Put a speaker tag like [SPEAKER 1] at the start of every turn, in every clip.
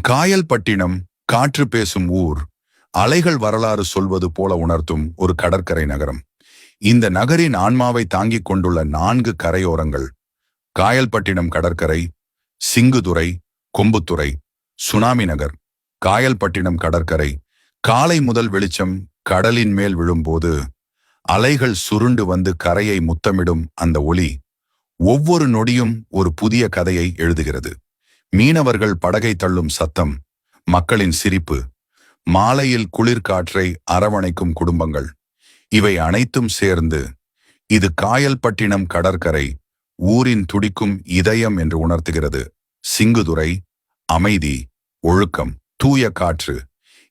[SPEAKER 1] காயல்பட்டினம் காற்று பேசும் ஊர், அலைகள் வரலாறு சொல்வது போல உணர்த்தும் ஒரு கடற்கரை நகரம். இந்த நகரின் ஆன்மாவை தாங்கிக் கொண்டுள்ள 4 கரையோரங்கள்: காயல்பட்டினம் கடற்கரை, சிங்குதுறை, கொம்புத்துறை, சுனாமி நகர். காயல்பட்டினம் கடற்கரை. காலை முதல் வெளிச்சம் கடலின் மேல் விழும்போது அலைகள் சுருண்டு வந்து கரையை முத்தமிடும் அந்த ஒளி ஒவ்வொரு நொடியும் ஒரு புதிய கதையை எழுதுகிறது. மீனவர்கள் படகை தள்ளும் சத்தம், மக்களின் சிரிப்பு, மாலையில் குளிர்காற்றை அரவணைக்கும் குடும்பங்கள், இவை அனைத்தும் சேர்ந்து இது காயல்பட்டினம் கடற்கரை, ஊரின் துடிக்கும் இதயம் என்று உணர்த்துகிறது. சிங்குதுறை. அமைதி, ஒழுக்கம், தூய காற்று.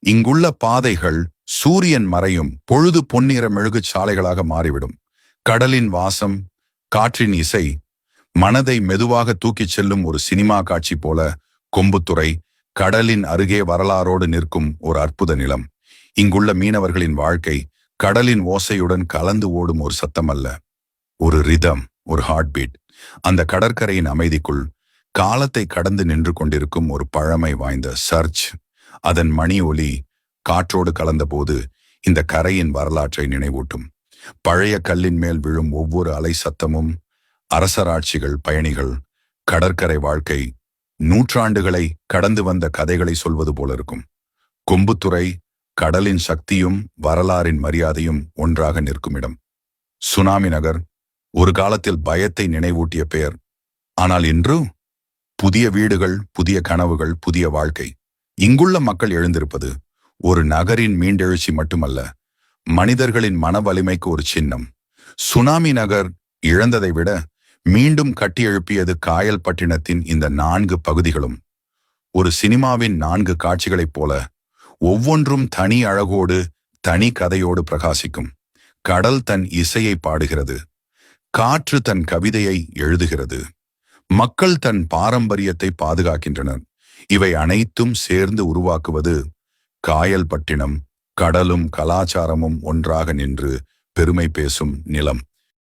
[SPEAKER 1] இங்குள்ள பாதைகள் சூரியன் மறையும் பொழுது பொன்னிற மெழுகுச் சாலைகளாக மாறிவிடும். கடலின் வாசம், காற்றின் இசை மனதை மெதுவாக தூக்கிச் செல்லும் ஒரு சினிமா காட்சி போல. கொம்புத்துறை. கடலின் அருகே வரலாறோடு நிற்கும் ஒரு அற்புத நிலம். இங்குள்ள மீனவர்களின் வாழ்க்கை கடலின் ஓசையுடன் கலந்து ஓடும் ஒரு சத்தம் அல்ல, ஒரு ரிதம், ஒரு ஹார்ட் பீட். அந்த கடற்கரையின் அமைதிக்குள் காலத்தை கடந்து நின்று கொண்டிருக்கும் ஒரு பழமை வாய்ந்த சர்ச். அதன் மணி ஒலி காற்றோடு கலந்தபோது இந்த கரையின் வரலாற்றை நினைவூட்டும். பழைய கல்லின் மேல் விழும் ஒவ்வொரு அலை சத்தமும் அரசராட்சிகள், பயணிகள், கடற்கரை வாழ்க்கை, நூற்றாண்டுகளை கடந்து வந்த கதைகளை சொல்வது போல இருக்கும். கொம்புத்துறை. கடலின் சக்தியும் வரலாறின் மரியாதையும் ஒன்றாக நிற்கும் இடம். சுனாமி நகர். ஒரு காலத்தில் பயத்தை நினைவூட்டிய பெயர். ஆனால் இன்று புதிய வீடுகள், புதிய கனவுகள், புதிய வாழ்க்கை. இங்குள்ள மக்கள் எழுந்திருப்பது ஒரு நகரின் மீண்டெழுச்சி மட்டுமல்ல, மனிதர்களின் மன வலிமைக்கு ஒரு சின்னம். சுனாமி நகர் இழந்ததை விட மீண்டும் கட்டியெழுப்பியது காயல்பட்டினத்தின் இந்த 4 பகுதிகளும். ஒரு சினிமாவின் 4 காட்சிகளைப் போல, ஒவ்வொன்றும் தனி அழகோடு, தனி கதையோடு பிரகாசிக்கும். கடல் தன் இசையை பாடுகிறது, காற்று தன் கவிதையை எழுதுகிறது, மக்கள் தன் பாரம்பரியத்தை பாதுகாக்கின்றனர். இவை அனைத்தும் சேர்ந்து உருவாக்குவது காயல்பட்டினம். கடலும் கலாச்சாரமும் ஒன்றாக நின்று பெருமை பேசும் நிலம்.